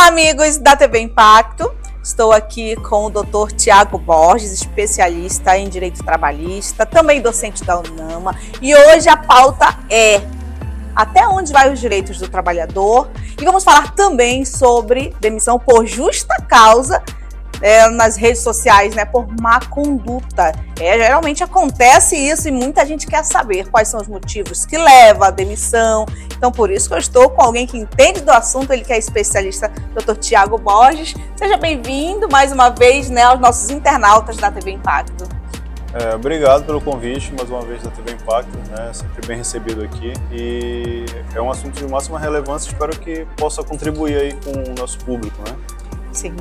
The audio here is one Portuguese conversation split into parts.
Olá, amigos da TV Impacto. Estou aqui com o Dr. Tiago Borges, especialista em Direito Trabalhista, também docente da UNAMA. E hoje a pauta é até onde vai os direitos do trabalhador. E vamos falar também sobre demissão por justa causa nas redes sociais, por má conduta. Geralmente acontece isso e muita gente quer saber quais são os motivos que levam à demissão. Então, por isso que eu estou com alguém que entende do assunto, ele que é especialista, Dr. Tiago Borges. Seja bem-vindo mais uma vez aos nossos internautas da TV Impacto. Obrigado pelo convite, mais uma vez, da TV Impacto, sempre bem recebido aqui. E é um assunto de máxima relevância, espero que possa contribuir aí com o nosso público, Sim,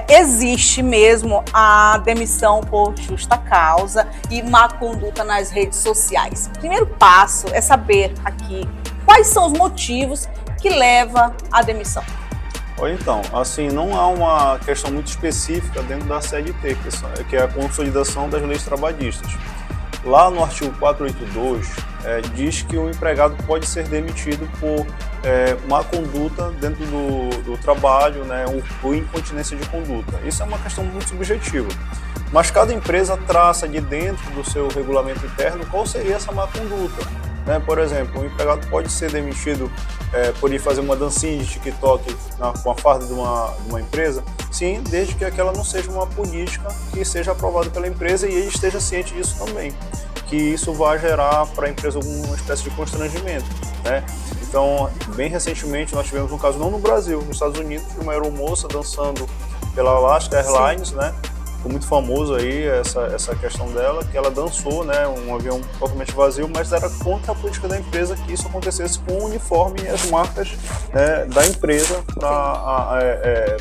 existe mesmo a demissão por justa causa e má conduta nas redes sociais. O primeiro passo é saber aqui quais são os motivos que levam à demissão. Então, assim, não há uma questão muito específica dentro da CLT, que é a consolidação das leis trabalhistas. Lá no artigo 482, diz que o empregado pode ser demitido por má conduta dentro do trabalho, ou incontinência de conduta. Isso é uma questão muito subjetiva. Mas cada empresa traça de dentro do seu regulamento interno qual seria essa má conduta. Por exemplo, o empregado pode ser demitido por ir fazer uma dancinha de TikTok com a farda de uma empresa, sim, desde que aquela não seja uma política que seja aprovada pela empresa e ele esteja ciente disso também, que isso vai gerar para a empresa alguma espécie de constrangimento. Então, bem recentemente nós tivemos um caso, não no Brasil, nos Estados Unidos, de uma aeromoça dançando pela Alaska Airlines, Ficou muito famoso aí essa questão dela, que ela dançou, um avião totalmente vazio, mas era contra a política da empresa que isso acontecesse com o uniforme e as marcas da empresa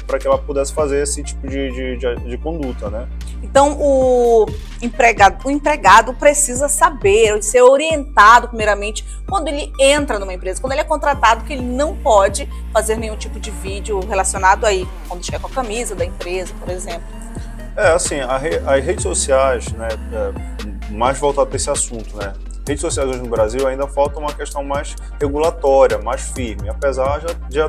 para que ela pudesse fazer esse tipo de conduta, Então, o empregado precisa saber, ser orientado primeiramente quando ele entra numa empresa, quando ele é contratado, que ele não pode fazer nenhum tipo de vídeo relacionado aí, quando estiver com a camisa da empresa, por exemplo. Assim, as redes sociais, mais voltado para esse assunto, redes sociais hoje no Brasil ainda falta uma questão mais regulatória, mais firme, apesar de já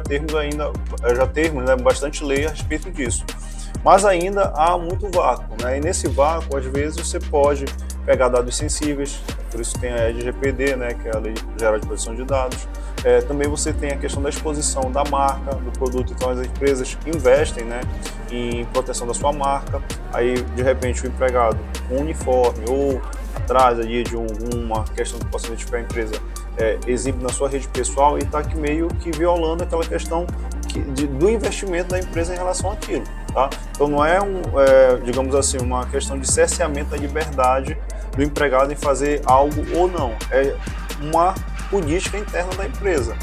termos bastante lei a respeito disso. Mas ainda há muito vácuo, e nesse vácuo, às vezes, você pode pegar dados sensíveis, por isso tem a LGPD, que é a Lei Geral de Proteção de Dados. Também você tem a questão da exposição da marca, do produto, então as empresas investem em proteção da sua marca. Aí, de repente, o empregado com uniforme ou atrás ali de uma questão que possa identificar a empresa, exibe na sua rede pessoal e está aqui meio que violando aquela questão do investimento da empresa em relação àquilo. Então não é, digamos assim, uma questão de cerceamento da liberdade do empregado em fazer algo ou não. É uma política interna da empresa,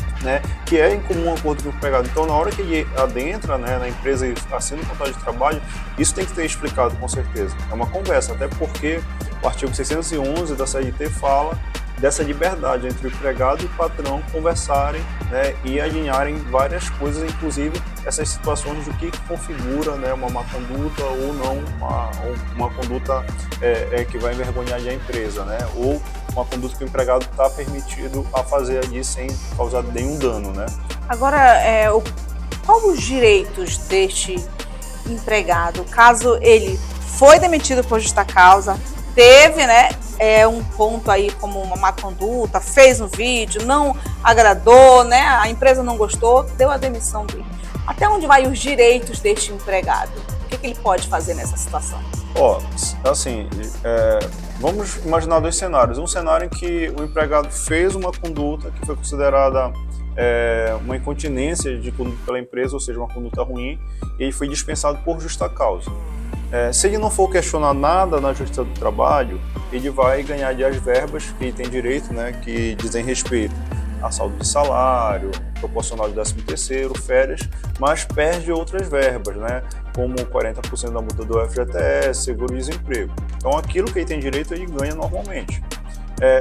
que é em comum acordo com o empregado. Então, na hora que ele adentra na empresa e assina o contrato de trabalho, isso tem que ter explicado com certeza. É uma conversa, até porque o artigo 611 da CLT fala dessa liberdade entre o empregado e o patrão conversarem e alinharem várias coisas, inclusive essas situações do que configura uma má conduta ou não, uma conduta que vai envergonhar a empresa, ou uma conduta que o empregado está permitido a fazer ali sem causar nenhum dano. Agora, qual os direitos deste empregado, caso ele foi demitido por justa causa, teve um ponto aí como uma má conduta, fez um vídeo, não agradou, a empresa não gostou, deu a demissão dele. Até onde vai os direitos deste empregado? O que ele pode fazer nessa situação? Vamos imaginar dois cenários. Um cenário em que o empregado fez uma conduta que foi considerada uma incontinência de conduta pela empresa, ou seja, uma conduta ruim, e ele foi dispensado por justa causa. Se ele não for questionar nada na Justiça do Trabalho, ele vai ganhar ali as verbas que ele tem direito, que dizem respeito a saldo de salário, proporcional de 13º, férias, mas perde outras verbas, como 40% da multa do FGTS, seguro-desemprego. Então, aquilo que ele tem direito, ele ganha normalmente.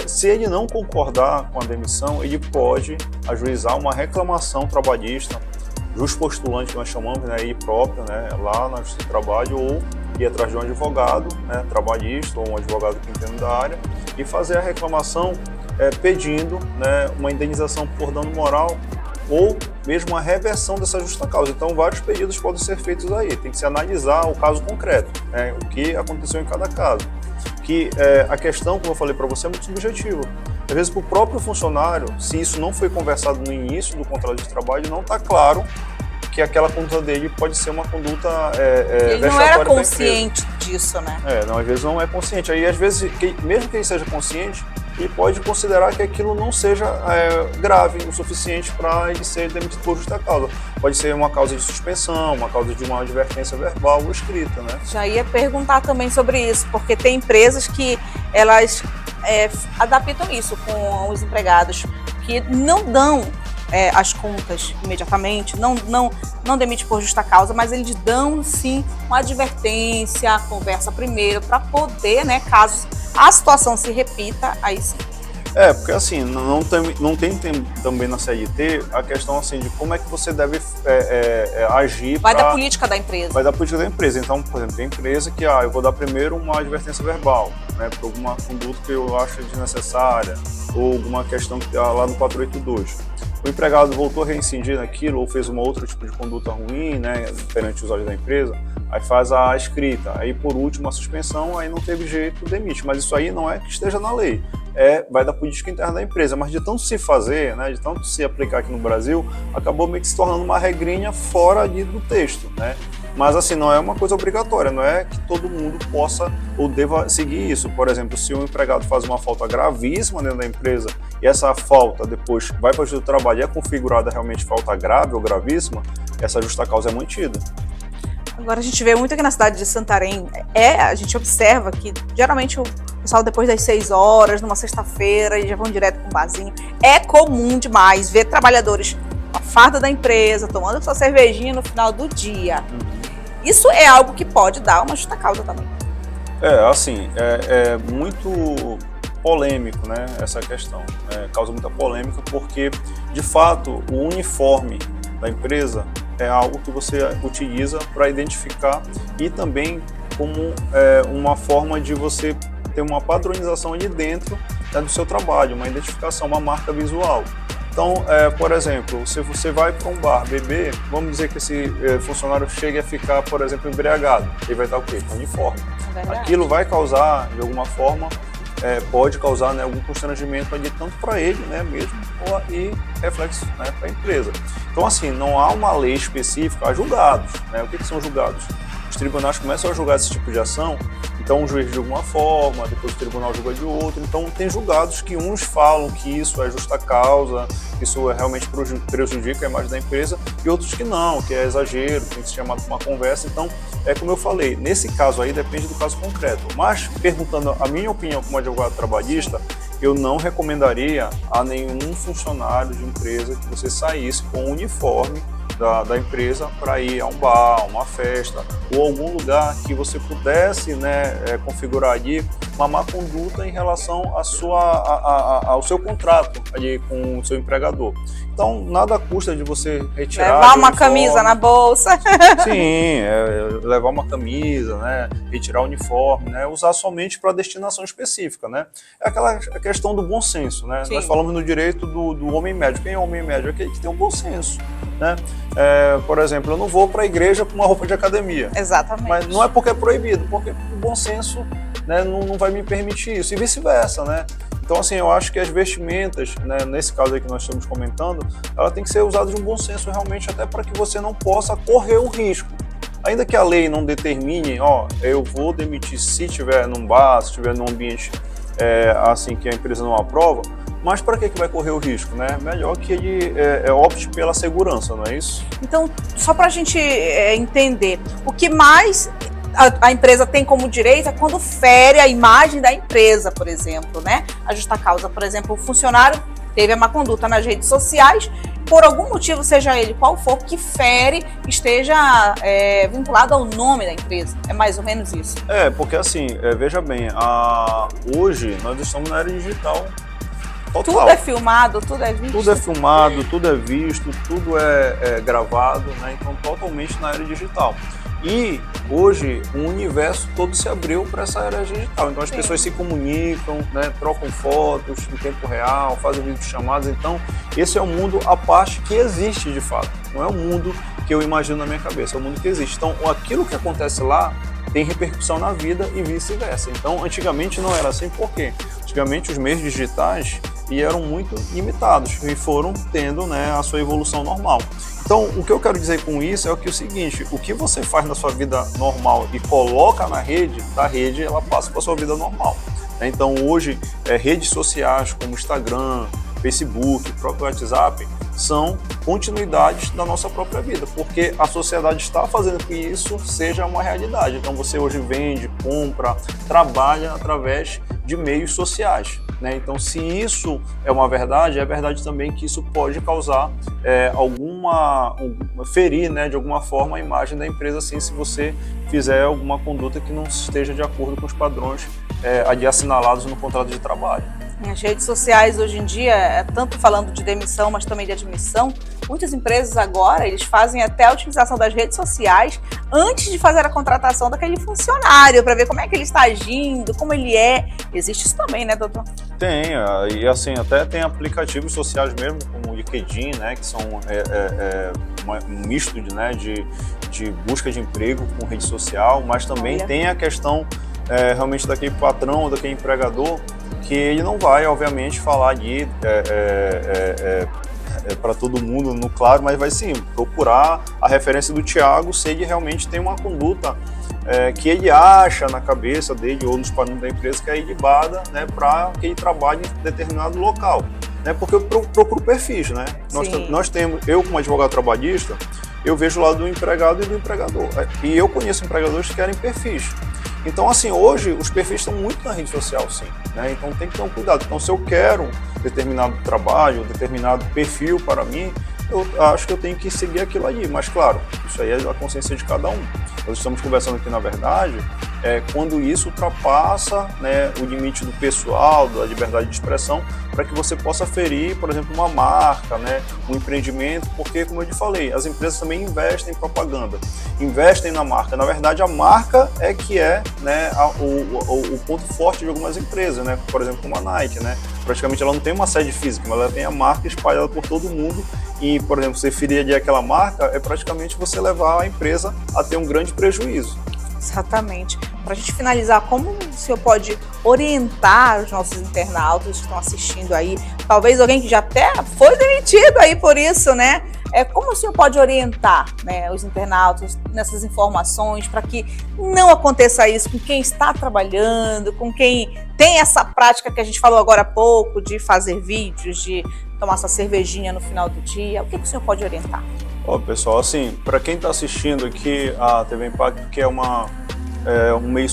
Se ele não concordar com a demissão, ele pode ajuizar uma reclamação trabalhista, jus postulante que nós chamamos, ir próprio, lá na Justiça do Trabalho, ou ir atrás de um advogado, trabalhista, ou um advogado que entenda da área, e fazer a reclamação pedindo uma indenização por dano moral ou mesmo a reversão dessa justa causa. Então, vários pedidos podem ser feitos aí. Tem que se analisar o caso concreto, né? O que aconteceu em cada caso. Que a questão, como eu falei para você, é muito subjetiva. Às vezes, para o próprio funcionário, se isso não foi conversado no início do contrato de trabalho, não está claro que aquela conduta dele pode ser uma conduta ele não era consciente disso, né? Não, às vezes não é consciente. Aí, às vezes, mesmo que ele seja consciente, ele pode considerar que aquilo não seja grave o suficiente para ele ser demitido por justa causa. Pode ser uma causa de suspensão, uma causa de uma advertência verbal ou escrita, né? Já ia perguntar também sobre isso, porque tem empresas que elas adaptam isso com os empregados, que não dão as contas imediatamente, não demite por justa causa, mas eles dão sim uma advertência, conversa primeiro, para poder, né, caso a situação se repita, aí sim. Porque assim, não tem também na CLT a questão assim de como é que você deve agir. Vai da política da empresa. Vai da política da empresa. Então, por exemplo, tem empresa que eu vou dar primeiro uma advertência verbal, né, por alguma conduta que eu acho desnecessária, ou alguma questão que está lá no 482. O empregado voltou a reincidir naquilo ou fez um outro tipo de conduta ruim, né, perante os olhos da empresa, aí faz a escrita, aí por último a suspensão, aí não teve jeito, demite. Mas isso aí não é que esteja na lei, vai da política interna da empresa. Mas de tanto se fazer, né, de tanto se aplicar aqui no Brasil, acabou meio que se tornando uma regrinha fora ali do texto, né? Mas assim, não é uma coisa obrigatória, não é que todo mundo possa ou deva seguir isso. Por exemplo, se um empregado faz uma falta gravíssima dentro da empresa e essa falta depois vai para o Justiça do Trabalho e é configurada realmente falta grave ou gravíssima, essa justa causa é mantida. Agora a gente vê muito aqui na cidade de Santarém, a gente observa que geralmente o pessoal depois das 6 horas, numa sexta-feira, eles já vão direto para um barzinho. É comum demais ver trabalhadores com a farda da empresa, tomando sua cervejinha no final do dia. Isso é algo que pode dar uma justa causa também. Assim, é muito polêmico, né, essa questão. Causa muita polêmica porque, de fato, o uniforme da empresa é algo que você utiliza para identificar e também como uma forma de você ter uma padronização ali dentro, né, do seu trabalho, uma identificação, uma marca visual. Então, por exemplo, se você vai para um bar beber, vamos dizer que esse funcionário chegue a ficar, por exemplo, embriagado, ele vai estar o quê? Com uniforme. Aquilo vai causar, de alguma forma, pode causar, né, algum constrangimento ali, tanto para ele, né, mesmo, e reflexo, né, para a empresa. Então, assim, não há uma lei específica. Há julgados, né? O que são julgados? Os tribunais começam a julgar esse tipo de ação, então o juiz julga de uma forma, depois o tribunal julga de outra. Então tem julgados que uns falam que isso é justa causa, que isso realmente prejudica a imagem da empresa, e outros que não, que é exagero, tem que se chamar para uma conversa. Então, como eu falei, nesse caso aí depende do caso concreto. Mas, perguntando a minha opinião como advogado trabalhista, eu não recomendaria a nenhum funcionário de empresa que você saísse com o uniforme da empresa para ir a um bar, a uma festa ou algum lugar que você pudesse, né, configurar ali uma má conduta em relação ao seu contrato ali com o seu empregador. Então, nada custa de você retirar... Levar uma camisa na bolsa. Sim, levar uma camisa, né, retirar o uniforme, né, usar somente para destinação específica, né. É aquela questão do bom senso, né. Sim. Nós falamos no direito do homem médio. Quem é o homem médio? Aquele que tem um bom senso, né. Por exemplo, eu não vou para a igreja com uma roupa de academia. Exatamente. Mas não é porque é proibido, porque o bom senso, né, não vai me permitir isso, e vice-versa, né. Então, assim, eu acho que as vestimentas, né, nesse caso aí que nós estamos comentando, ela tem que ser usada de um bom senso realmente, até para que você não possa correr o risco. Ainda que a lei não determine, eu vou demitir se estiver num bar, se estiver num ambiente assim que a empresa não aprova, mas para que vai correr o risco, né? Melhor que ele opte pela segurança, não é isso? Então, só para a gente entender, o que mais a empresa tem como direito é quando fere a imagem da empresa, por exemplo, né? A justa causa, por exemplo, o funcionário teve a má conduta nas redes sociais, por algum motivo, seja ele qual for, que fere, esteja vinculado ao nome da empresa. É mais ou menos isso. Porque assim, veja bem, hoje nós estamos na era digital total. Tudo é filmado, tudo é visto. Tudo é filmado, tudo é visto, tudo é gravado, né? Então totalmente na era digital. E hoje o universo todo se abriu para essa era digital. Então as pessoas se comunicam, né, trocam fotos em tempo real, fazem videochamadas. Então esse é um mundo à parte que existe de fato. Não é um mundo que eu imagino na minha cabeça, é um mundo que existe. Então aquilo que acontece lá tem repercussão na vida e vice-versa. Então antigamente não era assim, por quê? Antigamente os meios digitais eram muito limitados e foram tendo, né, a sua evolução normal. Então, o que eu quero dizer com isso é o seguinte: o que você faz na sua vida normal e coloca na rede, da rede ela passa para a sua vida normal. Então, hoje, redes sociais como Instagram, Facebook, próprio WhatsApp, são continuidades da nossa própria vida, porque a sociedade está fazendo que isso seja uma realidade. Então, você hoje vende, compra, trabalha através de meios sociais, né? Então, se isso é uma verdade, é verdade também que isso pode causar ferir, né, de alguma forma a imagem da empresa, assim, se você fizer alguma conduta que não esteja de acordo com os padrões ali assinalados no contrato de trabalho. As redes sociais hoje em dia, tanto falando de demissão, mas também de admissão, muitas empresas agora, eles fazem até a utilização das redes sociais antes de fazer a contratação daquele funcionário, para ver como é que ele está agindo, como ele é. Existe isso também, né, doutor? Tem, e assim, até tem aplicativos sociais mesmo, como o LinkedIn, né, que são um misto de busca de emprego com rede social, mas também tem a questão realmente daquele patrão ou daquele empregador, que ele não vai, obviamente, falar ali para todo mundo, no claro, mas vai sim procurar a referência do Thiago se ele realmente tem uma conduta que ele acha na cabeça dele ou nos padrões da empresa que é ilibada, né, para que ele trabalhe em determinado local. Né, porque eu procuro perfis, né? Nós temos, eu como advogado trabalhista, eu vejo o lado do empregado e do empregador. E eu conheço empregadores que querem perfis. Então, assim, hoje os perfis estão muito na rede social, sim, né? Então tem que ter um cuidado. Então, se eu quero determinado trabalho, determinado perfil para mim, eu acho que eu tenho que seguir aquilo ali. Mas, claro, isso aí é a consciência de cada um. Nós estamos conversando aqui, na verdade, quando isso ultrapassa, né, o limite do pessoal, da liberdade de expressão, para que você possa ferir, por exemplo, uma marca, né, um empreendimento, porque, como eu te falei, as empresas também investem em propaganda, investem na marca. Na verdade, a marca é que né, o ponto forte de algumas empresas, né, por exemplo, como a Nike, né, praticamente ela não tem uma sede física, mas ela tem a marca espalhada por todo mundo e, por exemplo, você ferir ali aquela marca é praticamente você levar a empresa a ter um grande prejuízo. Exatamente. Para a gente finalizar, como o senhor pode orientar os nossos internautas que estão assistindo aí, talvez alguém que já até foi demitido aí por isso, né? Como o senhor pode orientar, né, os internautas nessas informações para que não aconteça isso com quem está trabalhando, com quem tem essa prática que a gente falou agora há pouco de fazer vídeos, de tomar sua cervejinha no final do dia? O que o senhor pode orientar? Pessoal, assim, para quem está assistindo aqui a TV Impacto, que é um meio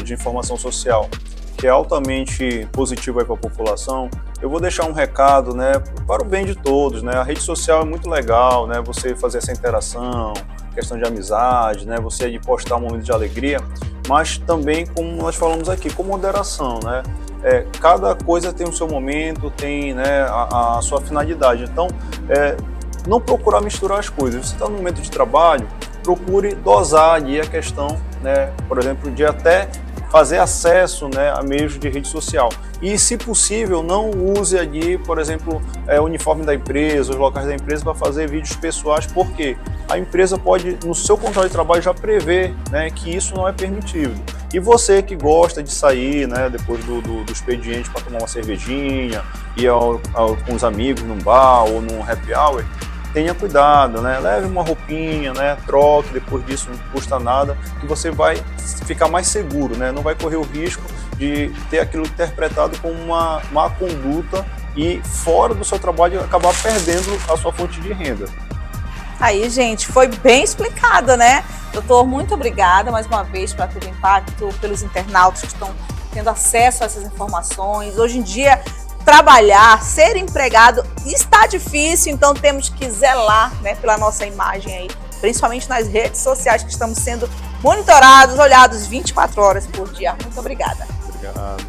de informação social, que é altamente positivo para a população, eu vou deixar um recado, né, para o bem de todos, né? A rede social é muito legal, né? Você fazer essa interação, questão de amizade, né? Você postar um momento de alegria, mas também, como nós falamos aqui, com moderação, né? Cada coisa tem o seu momento, tem, né, a sua finalidade. Então, não procurar misturar as coisas. Você está no momento de trabalho, procure dosar ali a questão, né, por exemplo, de até fazer acesso, né, a meios de rede social. E, se possível, não use ali, por exemplo, o uniforme da empresa, os locais da empresa para fazer vídeos pessoais, porque a empresa pode, no seu contrato de trabalho, já prever, né, que isso não é permitido. E você que gosta de sair, né, depois do expediente para tomar uma cervejinha, ir com os amigos num bar ou num happy hour, tenha cuidado, né? Leve uma roupinha, né? Troque, depois disso não custa nada, que você vai ficar mais seguro, né? Não vai correr o risco de ter aquilo interpretado como uma má conduta e fora do seu trabalho acabar perdendo a sua fonte de renda. Aí, gente, foi bem explicado, né? Doutor, muito obrigada mais uma vez pela TV Impacto, pelos internautas que estão tendo acesso a essas informações. Hoje em dia, trabalhar, ser empregado está difícil, então temos que zelar, né, pela nossa imagem aí, principalmente nas redes sociais que estamos sendo monitorados, olhados 24 horas por dia. Muito obrigada. Obrigado.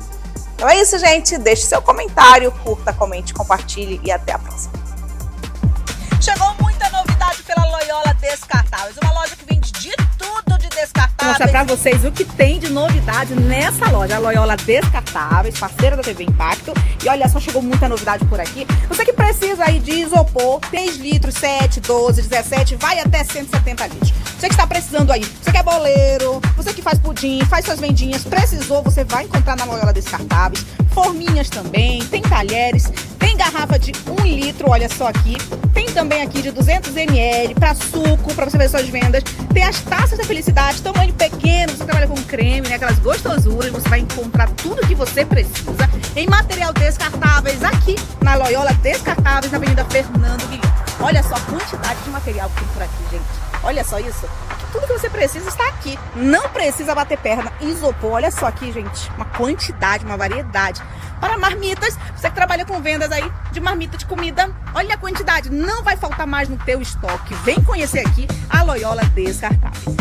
Então é isso, gente. Deixe seu comentário, curta, comente, compartilhe e até a próxima. Chegou muita novidade pela Loyola Descartáveis, uma loja que vende de tudo de descartáveis. Vou mostrar pra vocês o que tem de novidade nessa loja. A Loyola Descartáveis, parceira da TV Impacto. E olha só, chegou muita novidade por aqui. Você que precisa aí de isopor, 3 litros, 7, 12, 17, vai até 170 litros. Você que está precisando aí, você que é boleiro, você que faz pudim, faz suas vendinhas, precisou, você vai encontrar na Loyola Descartáveis. Forminhas também, tem talheres, tem garrafa de 1 litro, olha só aqui. Tem também aqui de 200 ml para suco, para você ver suas vendas. Tem as taças da felicidade, tamanho pequeno, você trabalha com creme, né? Aquelas gostosuras, você vai encontrar tudo que você precisa em material descartáveis aqui na Loyola Descartáveis, na Avenida Fernando Guilherme. Olha só a quantidade de material que tem por aqui, gente. Olha só isso. Tudo que você precisa está aqui. Não precisa bater perna. Isopor, olha só aqui, gente. Uma quantidade, uma variedade. Para marmitas, você que trabalha com vendas aí de marmita de comida, olha a quantidade. Não vai faltar mais no teu estoque. Vem conhecer aqui a Loyola Descartáveis.